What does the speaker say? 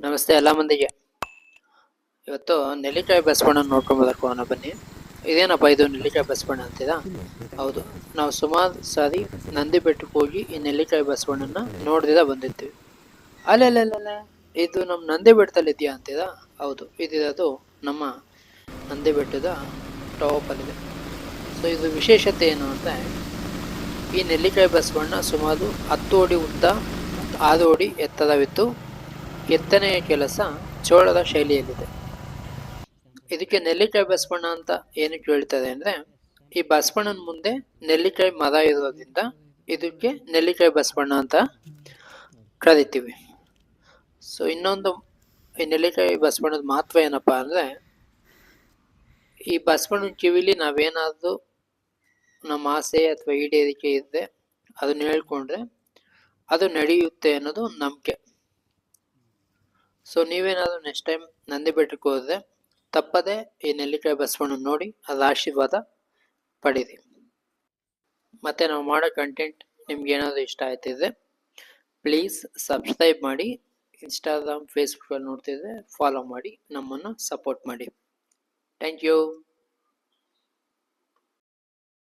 ನಮಸ್ತೆ ಎಲ್ಲ ಮಂದಿಗೆ. ಇವತ್ತು ನೆಲ್ಲಿಕಾಯಿ ಬಸವಣ್ಣ ನೋಡ್ಕೊಂಡು ಹೋಗೋಣ ಬನ್ನಿ. ಇದೇನಪ್ಪ ಇದು ನೆಲ್ಲಿಕಾಯಿ ಬಸವಣ್ಣ ಅಂತಿದ? ಹೌದು, ನಾವು ಸುಮಾರು ಸಾರಿ ನಂದಿ ಬೆಟ್ಟಕ್ಕೆ ಹೋಗಿ ಈ ನೆಲ್ಲಿಕಾಯಿ ಬಸವಣ್ಣನ ನೋಡ್ದಿದ ಬಂದಿರ್ತೀವಿ. ಅಲ್ಲೆಲ್ಲ ಇದು ನಮ್ಮ ನಂದಿ ಬೆಟ್ಟದಲ್ಲಿ ಇದೆಯಾ ಅಂತಿದ? ಹೌದು, ಅದು ನಮ್ಮ ನಂದಿ ಬೆಟ್ಟದ ಟಾಪಲ್ಲಿದೆ. ಸೊ ಇದು ವಿಶೇಷತೆ ಏನು ಅಂದರೆ, ಈ ನೆಲ್ಲಿಕಾಯಿ ಬಸವಣ್ಣ ಸುಮಾರು 10 ಅಡಿ ಉದ್ದ, 6 ಅಡಿ ಎತ್ತರವಿತ್ತು. ಕೆತ್ತನೆಯ ಕೆಲಸ ಚೋಳದ ಶೈಲಿಯಲ್ಲಿದೆ. ಇದಕ್ಕೆ ನೆಲ್ಲಿಕಾಯಿ ಬಸವಣ್ಣ ಅಂತ ಏನಕ್ಕೆ ಹೇಳ್ತದೆ ಅಂದ್ರೆ, ಈ ಬಸವಣ್ಣನ ಮುಂದೆ ನೆಲ್ಲಿಕಾಯಿ ಮರ ಇರೋದ್ರಿಂದ ಇದಕ್ಕೆ ನೆಲ್ಲಿಕಾಯಿ ಬಸವಣ್ಣ ಅಂತ ಕರಿತೀವಿ. ಸೊ ಇನ್ನೊಂದು, ಈ ನೆಲ್ಲಿಕಾಯಿ ಬಸವಣ್ಣದ ಮಹತ್ವ ಏನಪ್ಪಾ ಅಂದ್ರೆ, ಈ ಬಸವಣ್ಣನ ಕಿವಿಲಿ ನಾವೇನಾದ್ರೂ ನಮ್ಮ ಆಸೆ ಅಥವಾ ಈಡೇರಿಕೆ ಇದೆ ಅದನ್ನ ಹೇಳ್ಕೊಂಡ್ರೆ ಅದು ನಡೆಯುತ್ತೆ ಅನ್ನೋದು ನಂಬಿಕೆ. ಸೊ ನೀವೇನಾದ್ರೂ ನೆಕ್ಸ್ಟ್ ಟೈಮ್ ನಂದಿ ಬೆಟ್ಟಕ್ಕೆ ಹೋದ್ರೆ ತಪ್ಪದೆ ಈ ನೆಲ್ಲಿಕಾಯಿ ಬಸವಣ್ಣ ನೋಡಿ ಅದ್ರ ಆಶೀರ್ವಾದ ಪಡೀರಿ. ಮತ್ತೆ ನಾವು ಮಾಡೋ ಕಂಟೆಂಟ್ ನಿಮ್ಗೆ ಏನಾದರೂ ಇಷ್ಟ ಆಯ್ತಿದ್ರೆ ಪ್ಲೀಸ್ ಸಬ್ಸ್ಕ್ರೈಬ್ ಮಾಡಿ. ಇನ್ಸ್ಟಾಗ್ರಾಮ್, ಫೇಸ್ಬುಕ್ಕಲ್ಲಿ ನೋಡ್ತಿದ್ರೆ ಫಾಲೋ ಮಾಡಿ, ನಮ್ಮನ್ನು ಸಪೋರ್ಟ್ ಮಾಡಿ. Thank you.